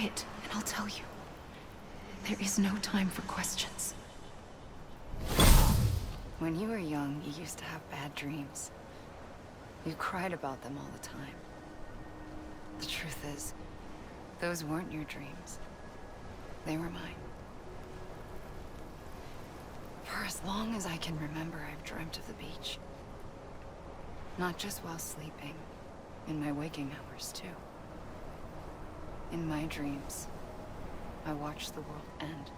quiet, and I'll tell you. There is no time for questions. When you were young, you used to have bad dreams. You cried about them all the time. The truth is, those weren't your dreams. They were mine. For as long as I can remember, I've dreamt of the beach. Not just while sleeping, in my waking hours too. In my dreams, I watched the world end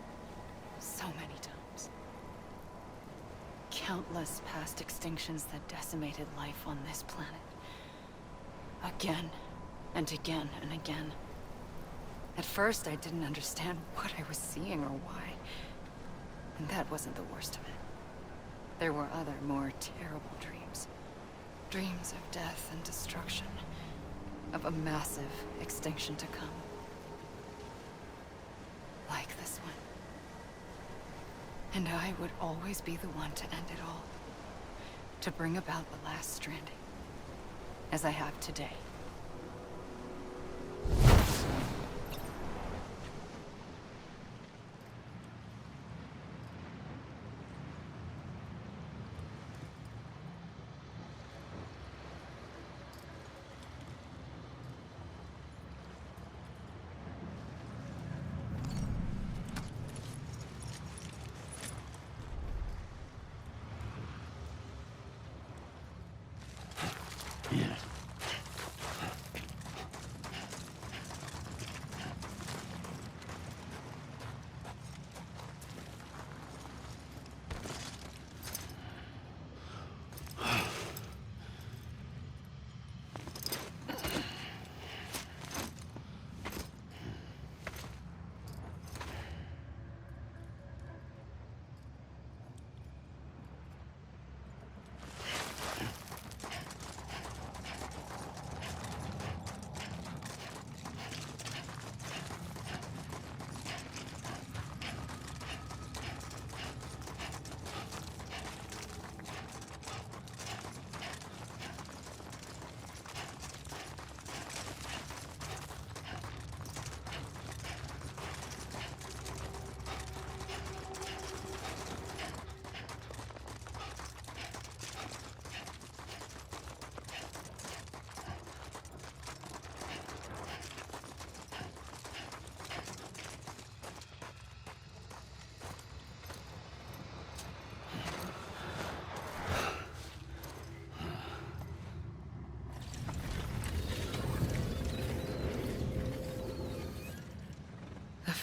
so many times. Countless past extinctions that decimated life on this planet. Again, and again, and again. At first, I didn't understand what I was seeing or why. And that wasn't the worst of it. There were other, more terrible dreams. Dreams of death and destruction. Of a massive extinction to come. Like this one. And I would always be the one to end it all. To bring about the last stranding. As I have today.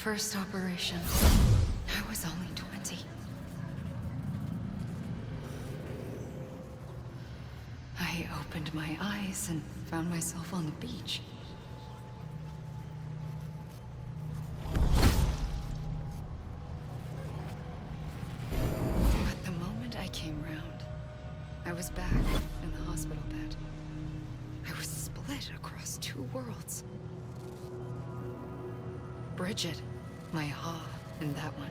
First operation, I was only 20. I opened my eyes and found myself on the beach. But the moment I came round, I was back in the hospital bed. I was split across two worlds. Bridget, my Ha in that one.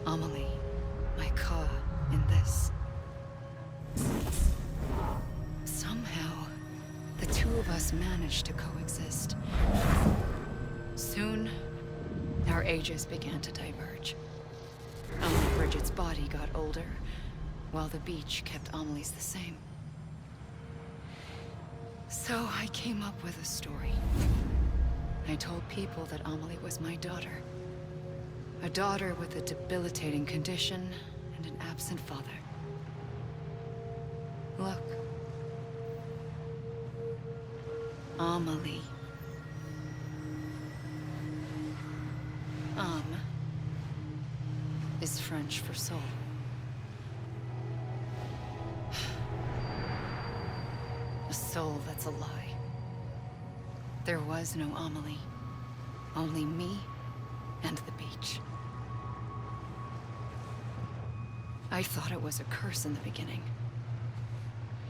Amelie, my Ka in this. Somehow, the two of us managed to coexist. Soon, our ages began to diverge. Only Bridget's body got older, while the beach kept Amelie's the same. So I came up with a story. I told people that Amelie was my daughter. A daughter with a debilitating condition and an absent father. Look. Amelie. Is French for soul. A soul that's a lie. There was no Amelie. Only me and the beach. I thought it was a curse in the beginning.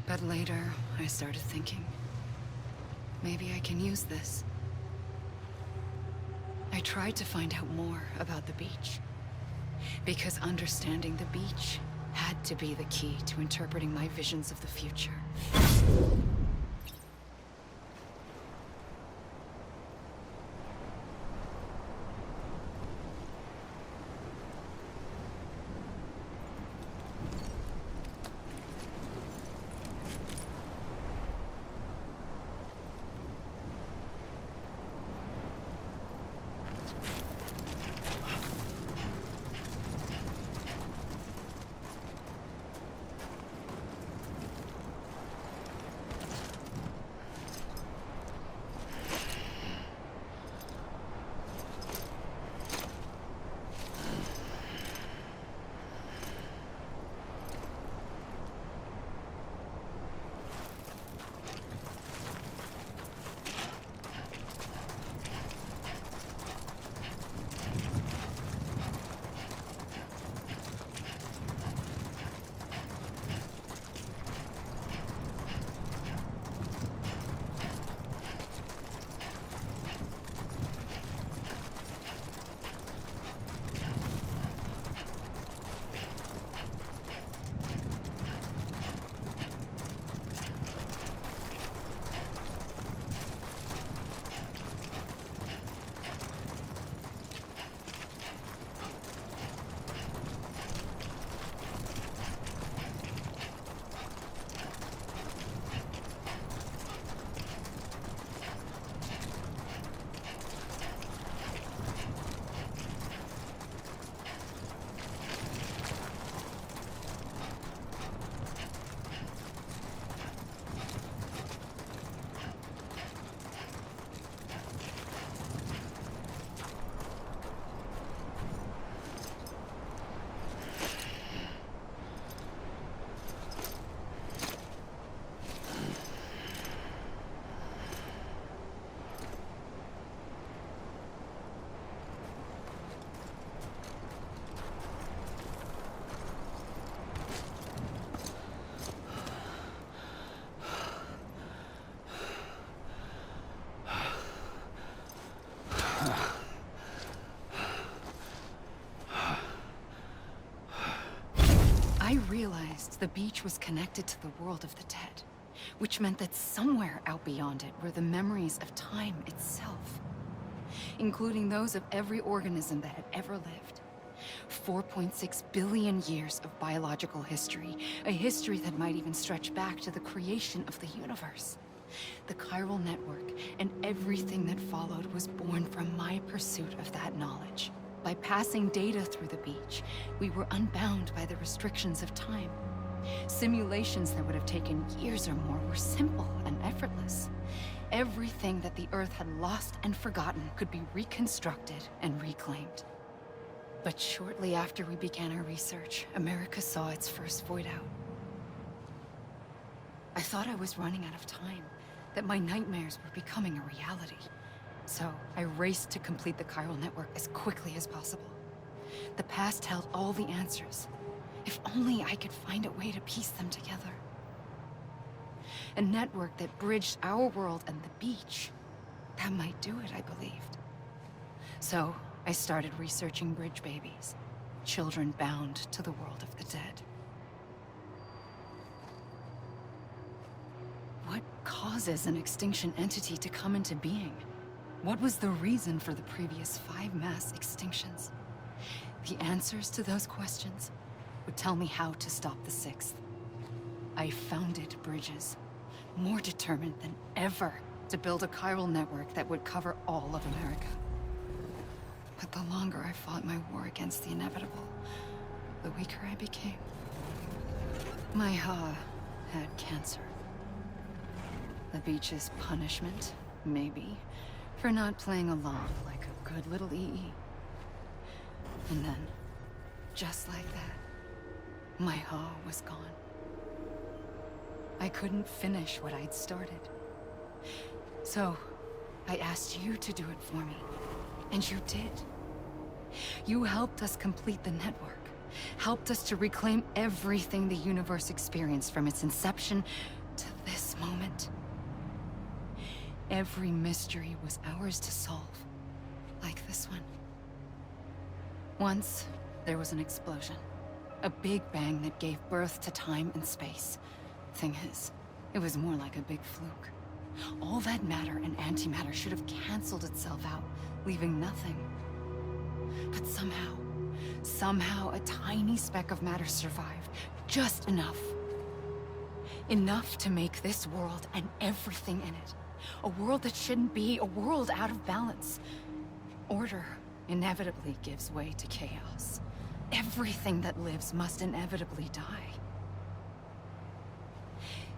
But later, I started thinking, maybe I can use this. I tried to find out more about the beach. Because understanding the beach had to be the key to interpreting my visions of the future. realized the beach was connected to the world of the dead, which meant that somewhere out beyond it were the memories of time itself, including those of every organism that had ever lived. 4.6 billion years of biological history, a history that might even stretch back to the creation of the universe. The chiral network and everything that followed was born from my pursuit of that knowledge. By passing data through the beach, we were unbound by the restrictions of time. Simulations that would have taken years or more were simple and effortless. Everything that the Earth had lost and forgotten could be reconstructed and reclaimed. But shortly after we began our research, America saw its first void out. I thought I was running out of time, that my nightmares were becoming a reality. So I raced to complete the chiral network as quickly as possible. The past held all the answers. If only I could find a way to piece them together. A network that bridged our world and the beach. That might do it, I believed. So I started researching bridge babies, children bound to the world of the dead. What causes an extinction entity to come into being? What was the reason for the previous 5 mass extinctions? The answers to those questions would tell me how to stop the 6th. I founded bridges, more determined than ever to build a chiral network that would cover all of America. But the longer I fought my war against the inevitable, the weaker I became. My Ha had cancer. The beach's punishment, maybe, for not playing along like a good little EE. And then, just like that, my Ha was gone. I couldn't finish what I'd started. So, I asked you to do it for me. And you did. You helped us complete the network. Helped us to reclaim everything the universe experienced from its inception to this moment. Every mystery was ours to solve. Like this one. Once, there was an explosion. A big bang that gave birth to time and space. Thing is, it was more like a big fluke. All that matter and antimatter should have canceled itself out, leaving nothing. But somehow a tiny speck of matter survived. Just enough. Enough to make this world and everything in it. A world that shouldn't be, a world out of balance. Order inevitably gives way to chaos. Everything that lives must inevitably die.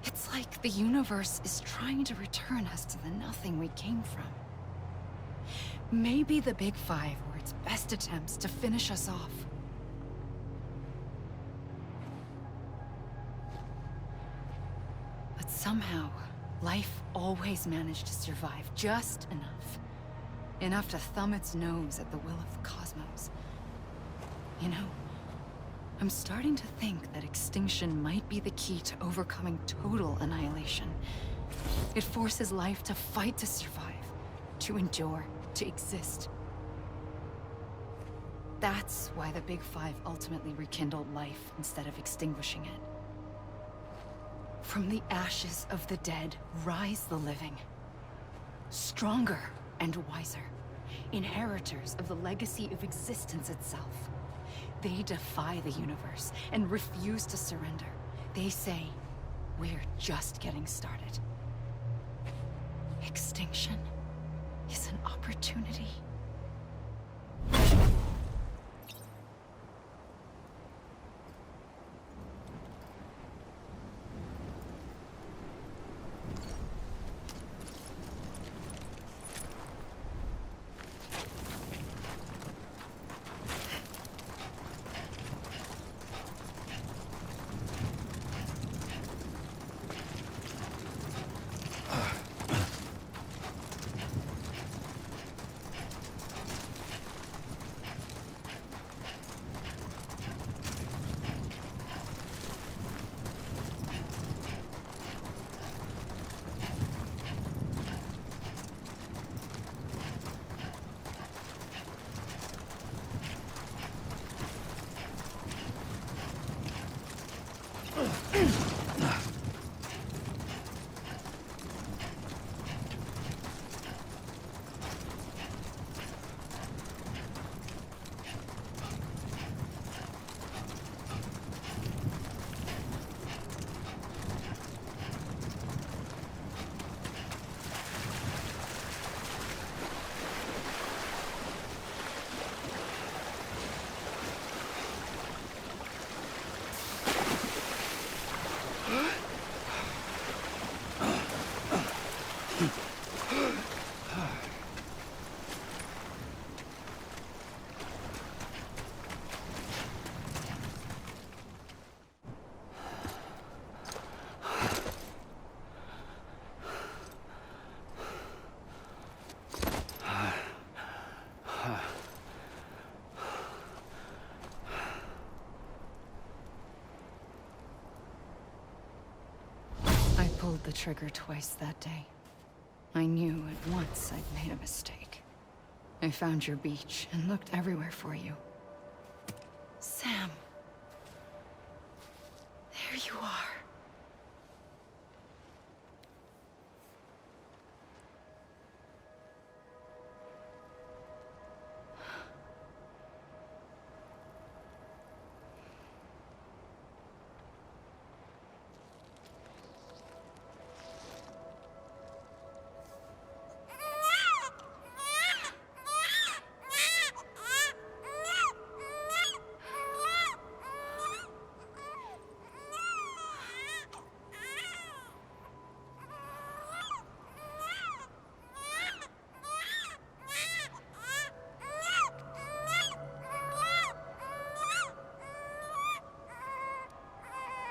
It's like the universe is trying to return us to the nothing we came from. Maybe the Big Five were its best attempts to finish us off. But somehow, life always managed to survive just enough. Enough to thumb its nose at the will of the cosmos. You know, I'm starting to think that extinction might be the key to overcoming total annihilation. It forces life to fight to survive, to endure, to exist. That's why the Big Five ultimately rekindled life instead of extinguishing it. From the ashes of the dead rise the living. Stronger and wiser. Inheritors of the legacy of existence itself. They defy the universe and refuse to surrender. They say, we're just getting started. Extinction is an opportunity. I pulled the trigger twice that day. I knew at once I'd made a mistake. I found your beach and looked everywhere for you. Sam. There you are.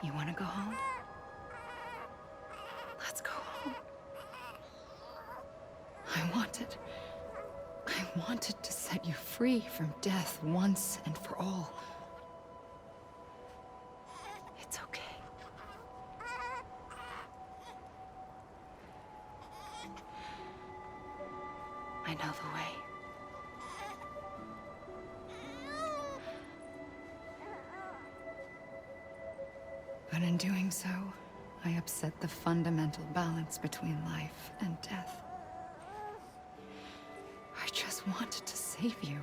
You want to go home? Let's go home. I wanted to set you free from death once and for all. It's okay. I know the way. But in doing so, I upset the fundamental balance between life and death. I just wanted to save you.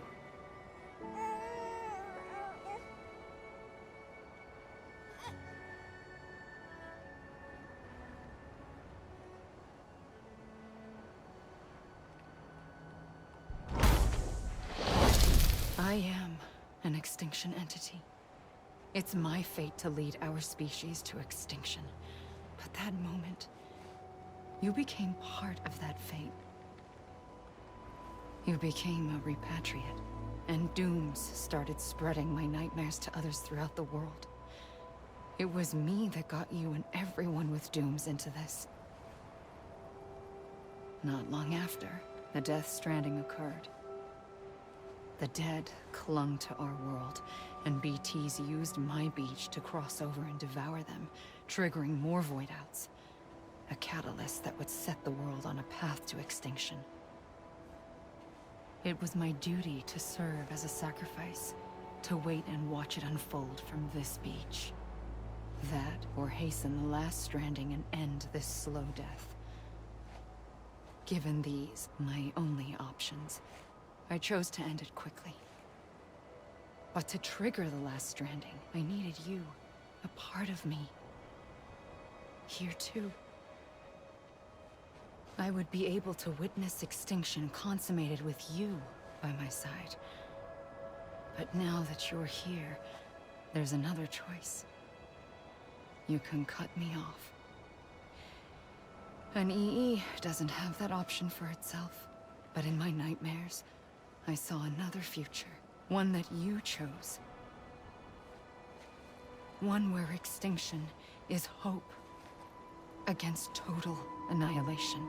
I am an extinction entity. It's my fate to lead our species to extinction. But that moment, you became part of that fate. You became a repatriate, and dooms started spreading my nightmares to others throughout the world. It was me that got you and everyone with dooms into this. Not long after, the death Stranding occurred. The dead clung to our world, and BTs used my beach to cross over and devour them, triggering more void outs. A catalyst that would set the world on a path to extinction. It was my duty to serve as a sacrifice, to wait and watch it unfold from this beach. That, or hasten the last Stranding and end this slow death. Given these, my only options, I chose to end it quickly. But to trigger the last Stranding, I needed you, a part of me. Here too. I would be able to witness extinction consummated with you by my side. But now that you're here, there's another choice. You can cut me off. An EE doesn't have that option for itself. But in my nightmares, I saw another future. One that you chose. One where extinction is hope against total annihilation.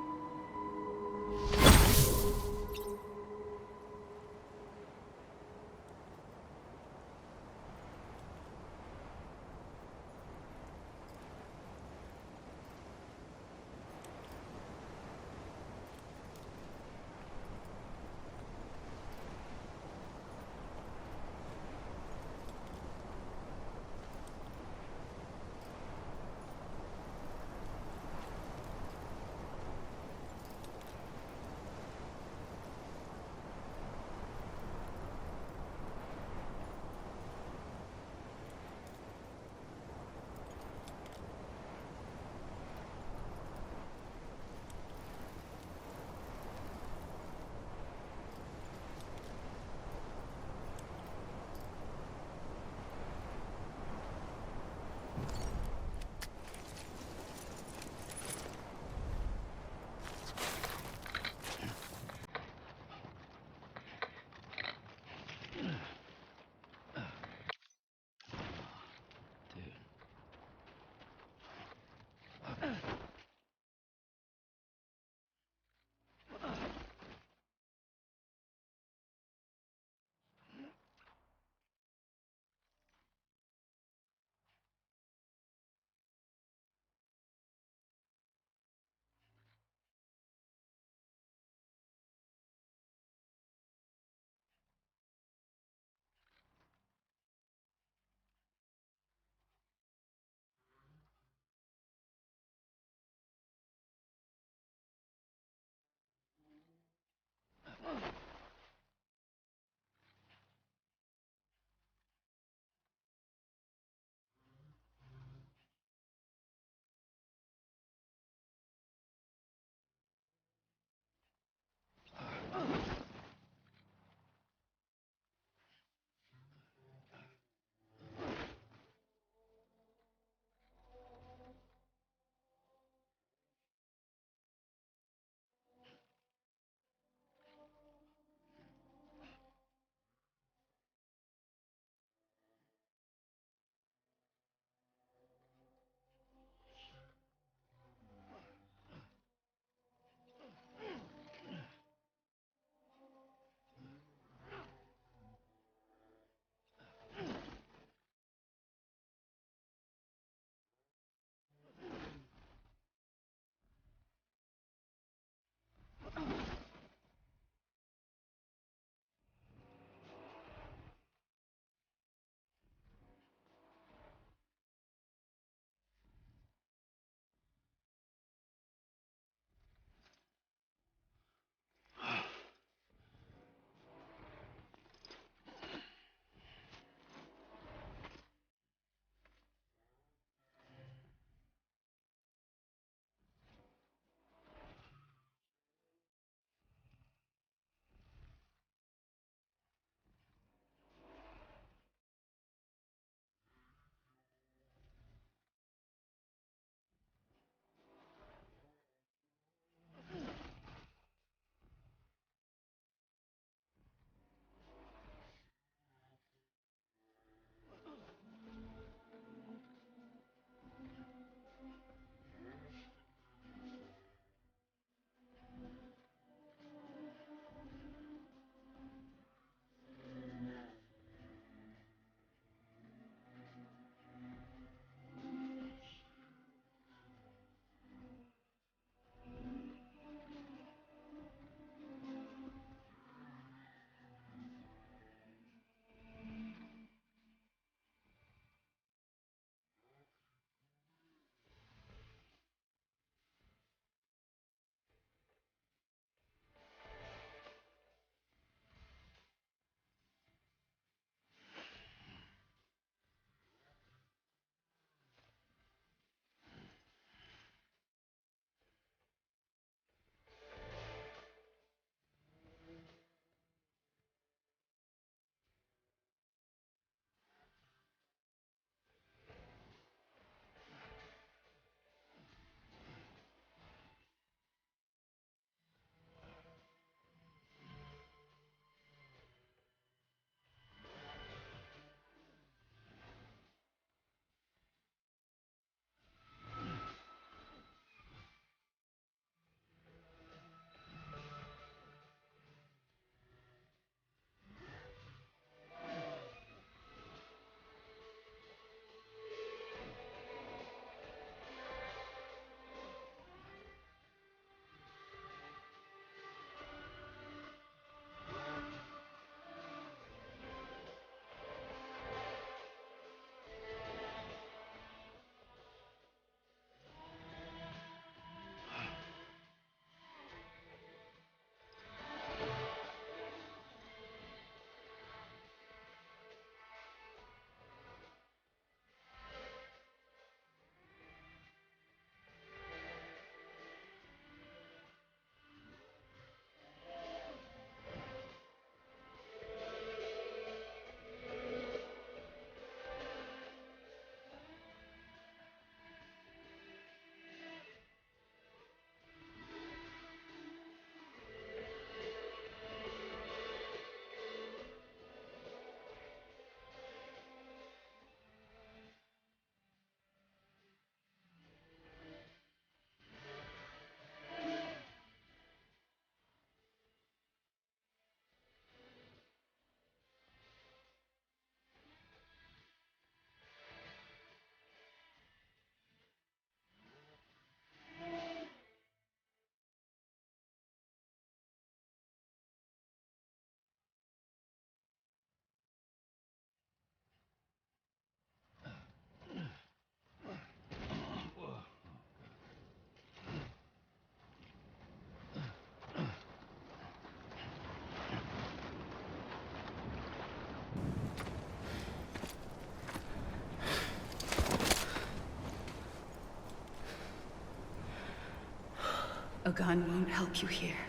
gun won't help you here.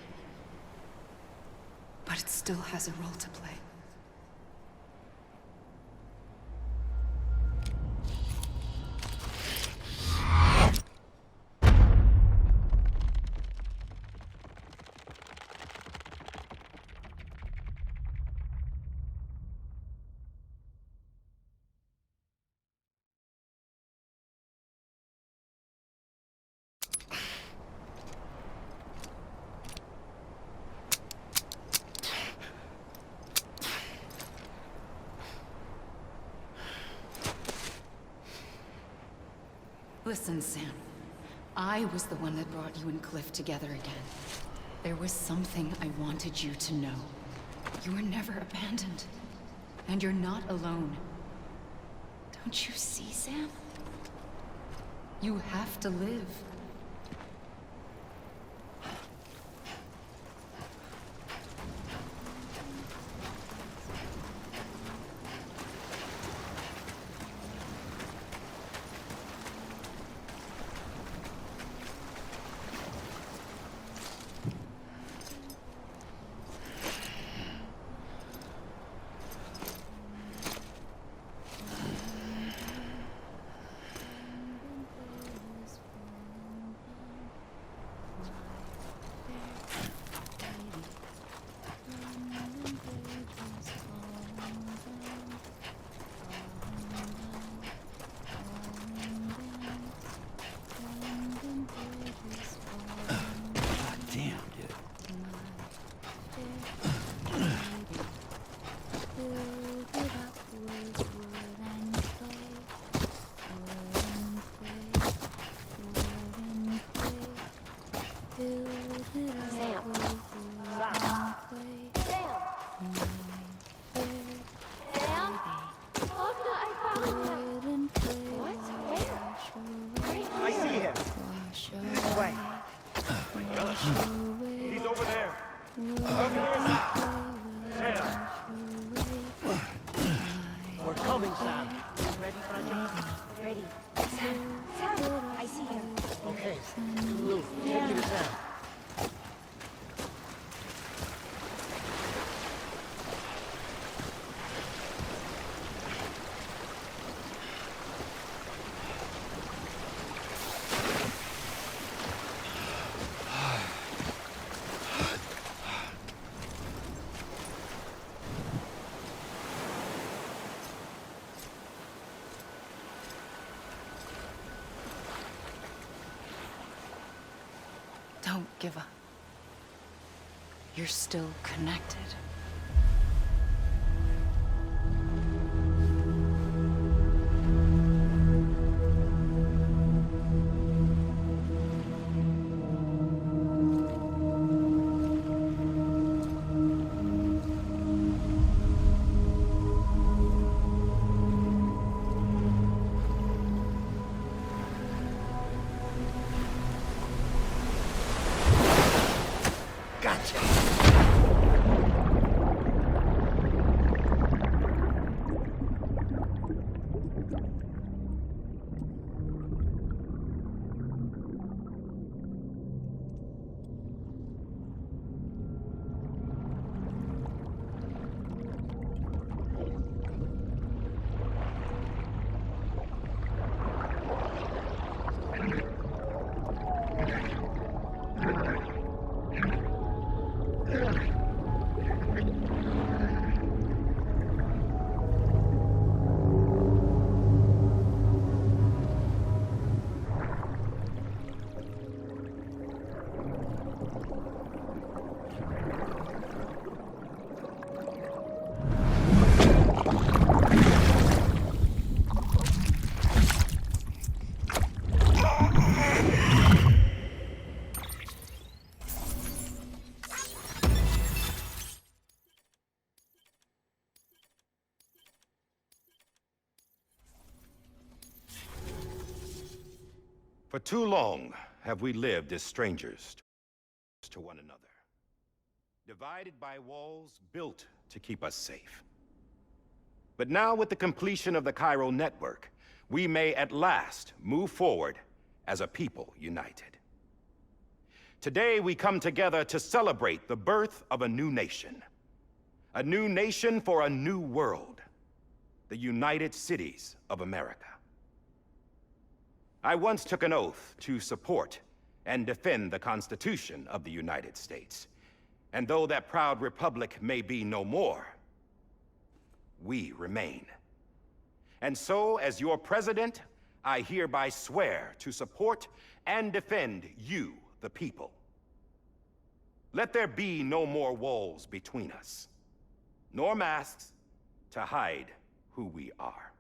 But it still has a role to play. Listen, Sam. I was the one that brought you and Cliff together again. There was something I wanted you to know. You were never abandoned. And you're not alone. Don't you see, Sam? You have to live. He's over there. Over here. Sam. We're coming, Sam. Ready, Franjo? Ready. Sam, I see him. Okay. Lou, take me to Sam. Don't give up. You're still connected. For too long have we lived as strangers to one another, divided by walls built to keep us safe. But now, with the completion of the Chiral network, we may at last move forward as a people united. Today we come together to celebrate the birth of a new nation. A new nation for a new world. The United Cities of America. I once took an oath to support and defend the Constitution of the United States. And though that proud republic may be no more, we remain. And so, as your president, I hereby swear to support and defend you, the people. Let there be no more walls between us, nor masks to hide who we are.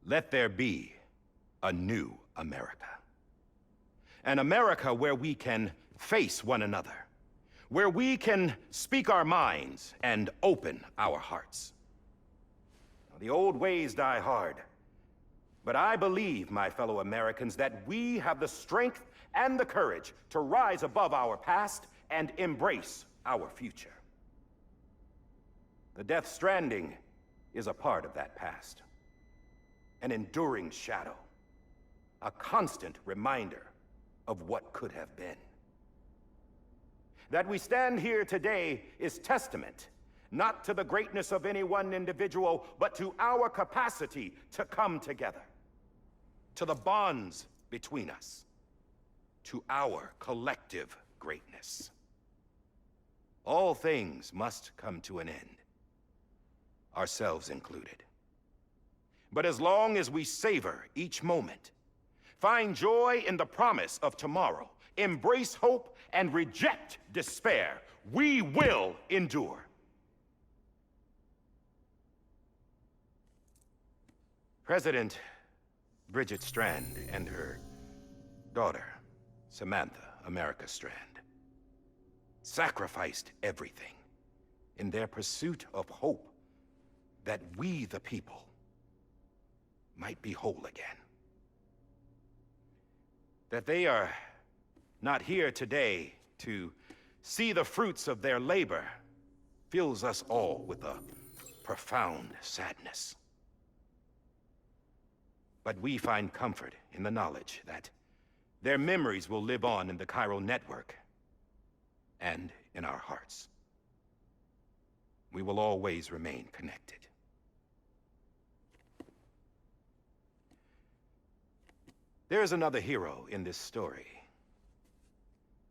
Let there be a new America. An America where we can face one another, where we can speak our minds and open our hearts. Now, the old ways die hard, but I believe, my fellow Americans, that we have the strength and the courage to rise above our past and embrace our future. The Death Stranding is a part of that past. An enduring shadow, a constant reminder of what could have been. That we stand here today is testament, not to the greatness of any one individual, but to our capacity to come together, to the bonds between us, to our collective greatness. All things must come to an end, ourselves included. But as long as we savor each moment, find joy in the promise of tomorrow, embrace hope, and reject despair, we will endure. President Bridget Strand and her daughter, Samantha America Strand, sacrificed everything in their pursuit of hope that we, the people, might be whole again. That they are not here today to see the fruits of their labor fills us all with a profound sadness. But we find comfort in the knowledge that their memories will live on in the chiral network and in our hearts. We will always remain connected. There is another hero in this story.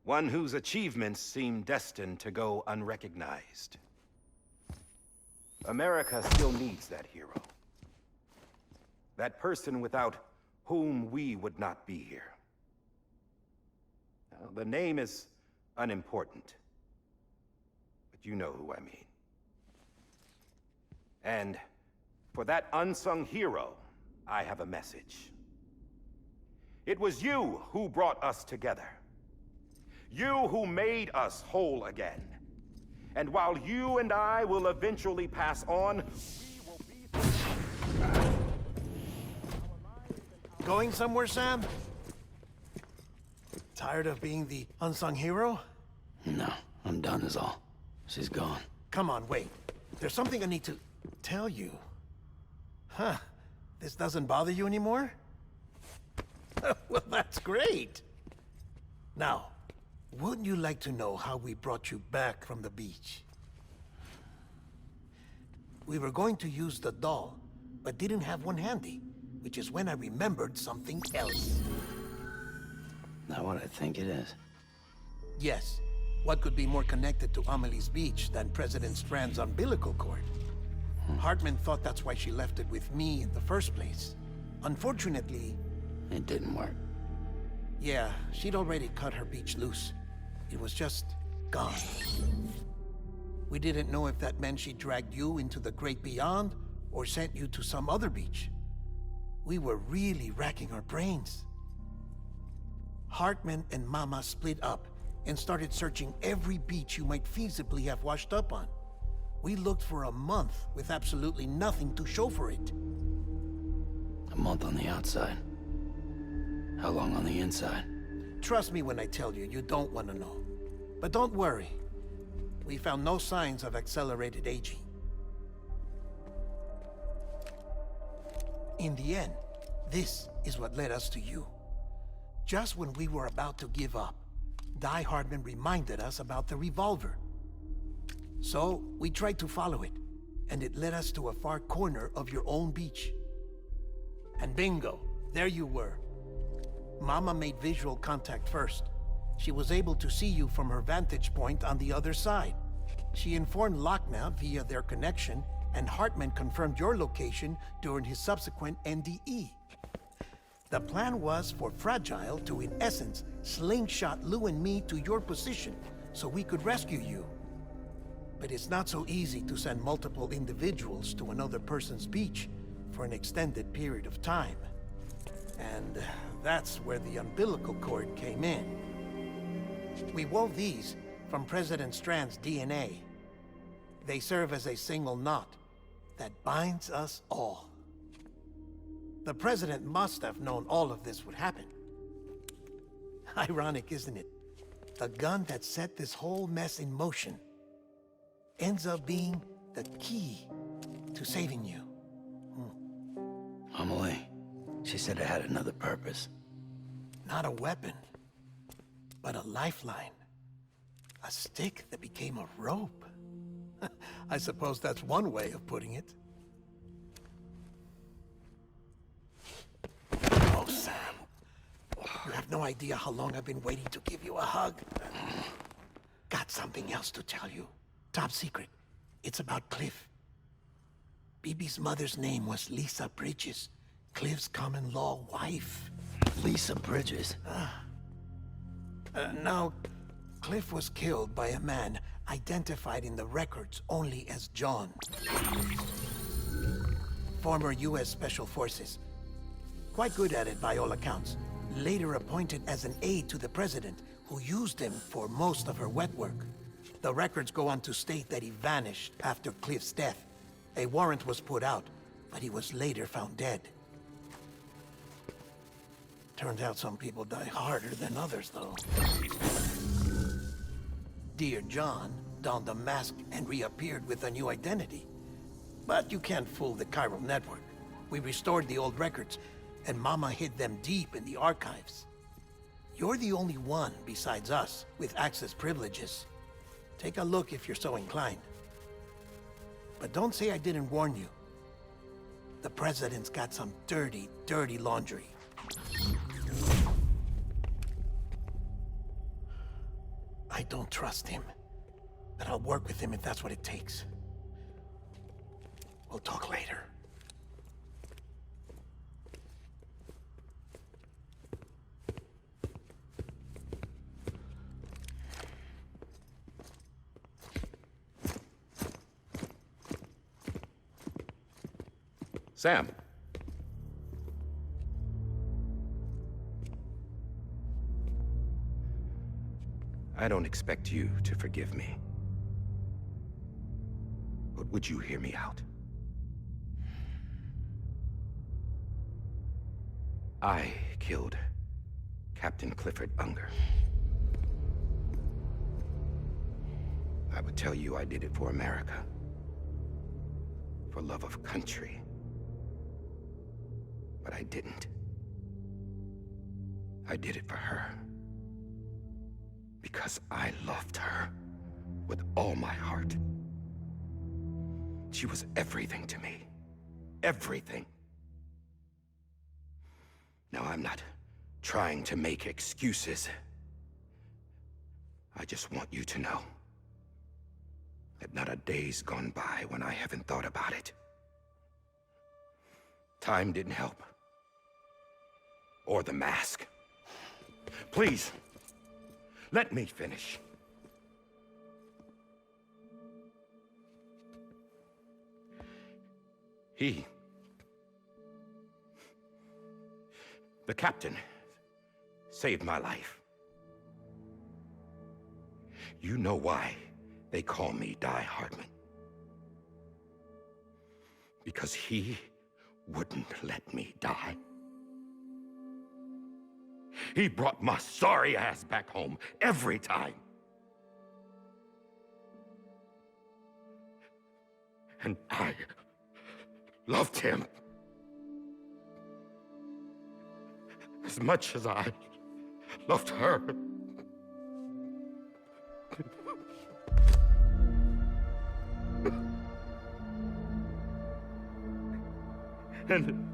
One whose achievements seem destined to go unrecognized. America still needs that hero. That person without whom we would not be here. Now, the name is unimportant, but you know who I mean. And for that unsung hero, I have a message. It was you who brought us together. You who made us whole again. And while you and I will eventually pass on, we will be... Going somewhere, Sam? Tired of being the unsung hero? No, I'm done is all. She's gone. Come on, wait. There's something I need to tell you. Huh. This doesn't bother you anymore? Well, that's great. Now, wouldn't you like to know how we brought you back from the beach? We were going to use the doll, but didn't have one handy, which is when I remembered something else. Not what I think it is. Yes. What could be more connected to Amelie's beach than President Strand's umbilical cord? Hartman thought that's why she left it with me in the first place. Unfortunately... It didn't work. Yeah, she'd already cut her beach loose. It was just gone. We didn't know if that meant she dragged you into the great beyond, or sent you to some other beach. We were really racking our brains. Hartman and Mama split up and started searching every beach you might feasibly have washed up on. We looked for a month with absolutely nothing to show for it. A month on the outside. How long on the inside? trust me when I tell you, you don't want to know. But don't worry. We found no signs of accelerated aging. In the end, this is what led us to you. Just when we were about to give up, Die Hardman reminded us about the revolver. So, we tried to follow it, and it led us to a far corner of your own beach. And bingo, there you were. Mama made visual contact first. She was able to see you from her vantage point on the other side. She informed Lochna via their connection, and Hartman confirmed your location during his subsequent NDE. The plan was for Fragile to, in essence, slingshot Lou and me to your position so we could rescue you. But it's not so easy to send multiple individuals to another person's beach for an extended period of time. And that's where the umbilical cord came in. We wove these from President Strand's DNA. They serve as a single knot that binds us all. The President must have known all of this would happen. Ironic, isn't it? The gun that set this whole mess in motion ends up being the key to saving you. Amelie, she said it had another purpose. Not a weapon, but a lifeline. A stick that became a rope. I suppose that's one way of putting it. Oh, Sam. You have no idea how long I've been waiting to give you a hug. Got something else to tell you. Top secret. It's about Cliff. Bibi's mother's name was Lisa Bridges, Cliff's common-law wife. Lisa Bridges? Now, Cliff was killed by a man identified in the records only as John. Former U.S. Special Forces. Quite good at it by all accounts. Later appointed as an aide to the president, who used him for most of her wet work. The records go on to state that he vanished after Cliff's death. A warrant was put out, but he was later found dead. Turns out some people die harder than others, though. Dear John donned a mask and reappeared with a new identity. But you can't fool the chiral network. We restored the old records, and Mama hid them deep in the archives. You're the only one, besides us, with access privileges. Take a look if you're so inclined. But don't say I didn't warn you. The President's got some dirty, dirty laundry. I don't trust him, but I'll work with him if that's what it takes. We'll talk later. Sam. I don't expect you to forgive me. But would you hear me out? I killed Captain Clifford Unger. I would tell you I did it for America. For love of country. But I didn't. I did it for her. Because I loved her with all my heart. She was everything to me. Everything. Now, I'm not trying to make excuses. I just want you to know that not a day's gone by when I haven't thought about it. Time didn't help. Or the mask. Please, let me finish. The captain, saved my life. You know why they call me Die Hardman. Because he wouldn't let me die. He brought my sorry ass back home every time. And I loved him as much as I loved her. And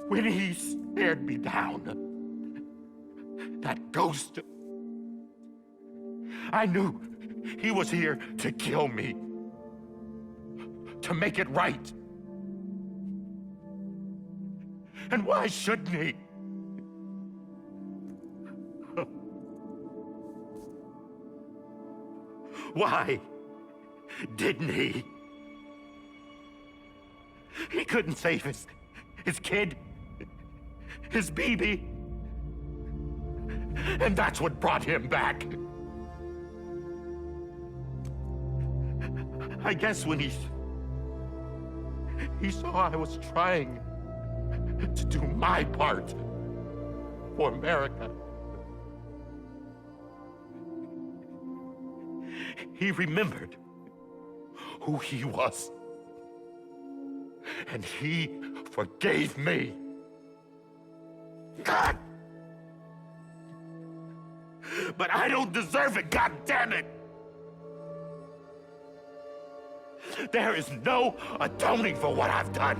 when he stared me down, that ghost, I knew he was here to kill me, to make it right. And why shouldn't he? Why didn't he? He couldn't save his kid, his baby. And that's what brought him back. I guess when he saw I was trying to do my part for America, he remembered who he was. And he forgave me. God! But I don't deserve it, God damn it! There is no atoning for what I've done.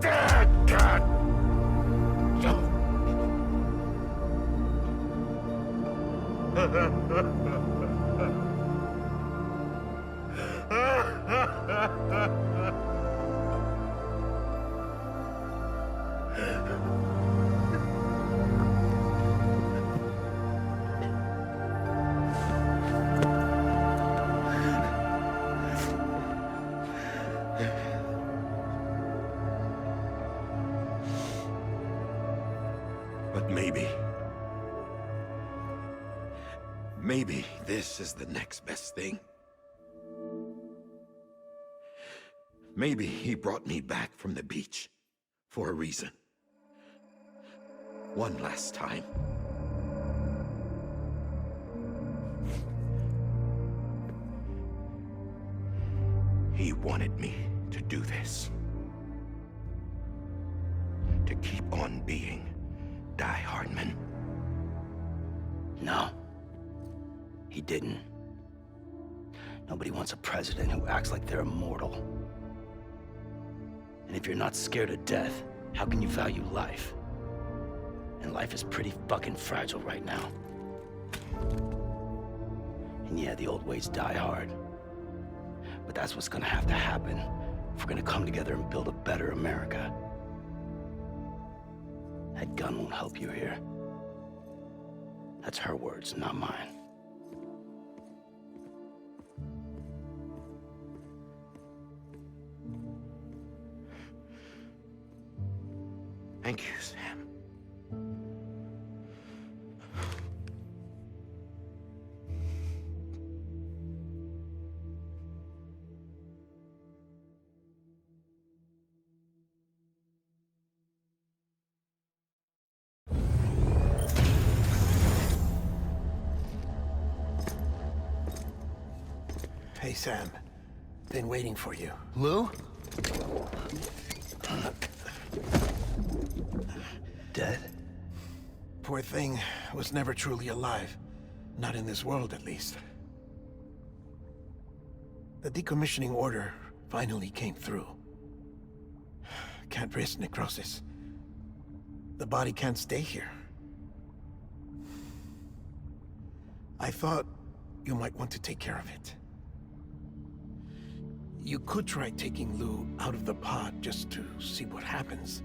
God! But maybe this is the next best thing. Maybe he brought me back from the beach for a reason. One last time. He wanted me to do this. To keep on being Die Hardman. No. He didn't. Nobody wants a president who acts like they're immortal. And if you're not scared of death, how can you value life? And life is pretty fucking fragile right now. And yeah, the old ways die hard. But that's what's gonna have to happen if we're gonna come together and build a better America. That gun won't help you here. That's her words, not mine. Thank you, Sam. Hey, Sam. Been waiting for you. Lou? Dead? Poor thing was never truly alive. Not in this world, at least. The decommissioning order finally came through. Can't risk necrosis. The body can't stay here. I thought you might want to take care of it. You could try taking Lou out of the pod just to see what happens.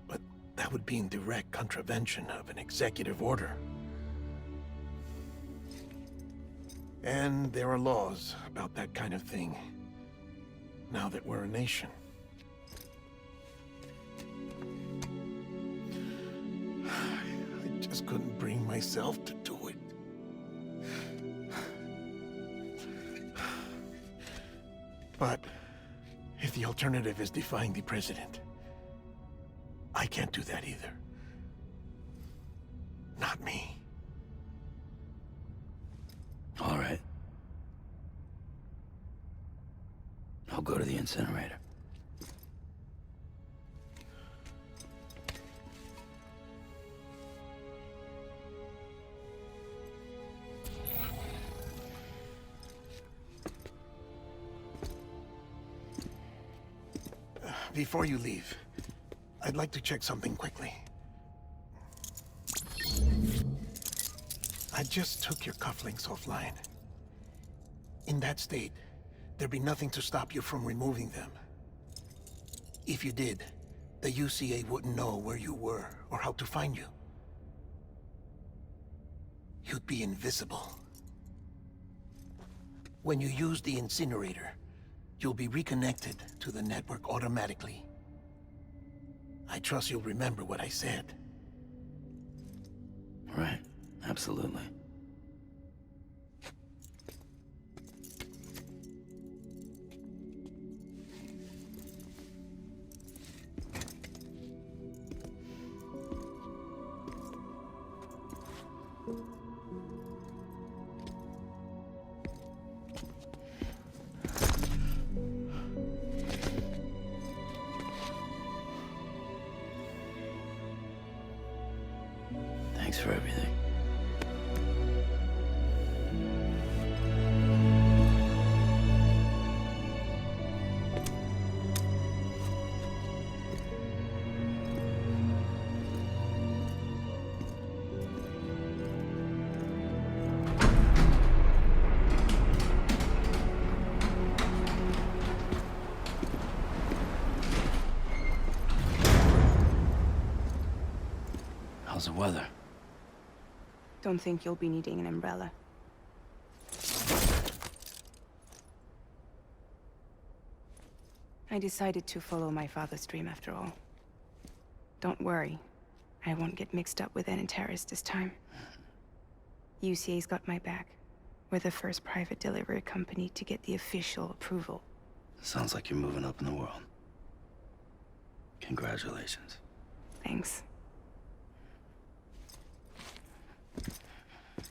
But that would be in direct contravention of an executive order. And there are laws about that kind of thing, now that we're a nation. I just couldn't bring myself to do it. But If the alternative is defying the president, I can't do that either. Not me. All right. I'll go to the incinerator. Before you leave, I'd like to check something quickly. I just took your cufflinks offline. In that state, there'd be nothing to stop you from removing them. If you did, the UCA wouldn't know where you were or how to find you. You'd be invisible. When you use the incinerator, you'll be reconnected to the network automatically. I trust you'll remember what I said. Right. Absolutely. Thanks for everything. How's the weather? Don't think you'll be needing an umbrella. I decided to follow my father's dream after all. Don't worry, I won't get mixed up with any terrorists this time. UCA's got my back. We're the first private delivery company to get the official approval. Sounds like you're moving up in the world. Congratulations. Thanks.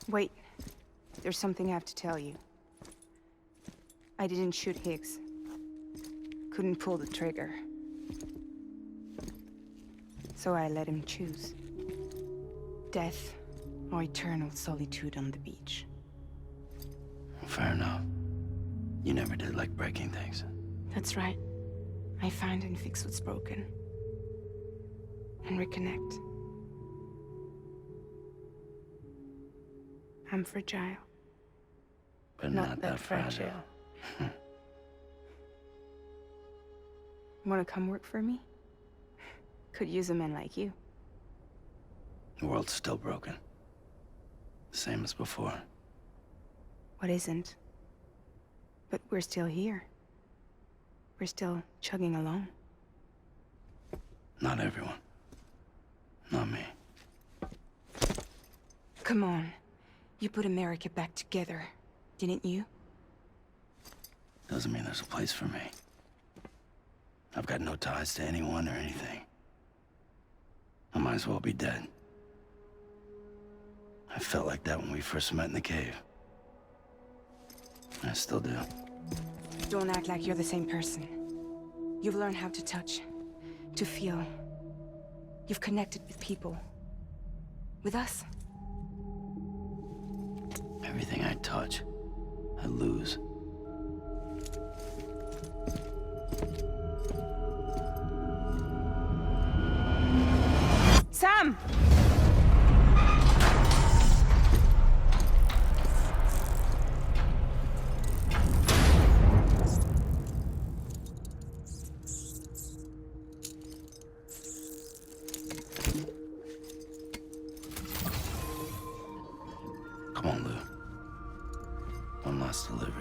Wait, there's something I have to tell you. I didn't shoot Higgs. Couldn't pull the trigger. So I let him choose. Death or eternal solitude on the beach. Fair enough. You never did like breaking things. That's right. I find and fix what's broken. And reconnect. I'm fragile. But not that fragile. Wanna come work for me? Could use a man like you. The world's still broken. Same as before. What isn't? But we're still here. We're still chugging along. Not everyone. Not me. Come on. You put America back together, didn't you? Doesn't mean there's a place for me. I've got no ties to anyone or anything. I might as well be dead. I felt like that when we first met in the cave. I still do. Don't act like you're the same person. You've learned how to touch, to feel. You've connected with people. With us. Everything I touch, I lose. Sam! Come on, Lou. One last delivery.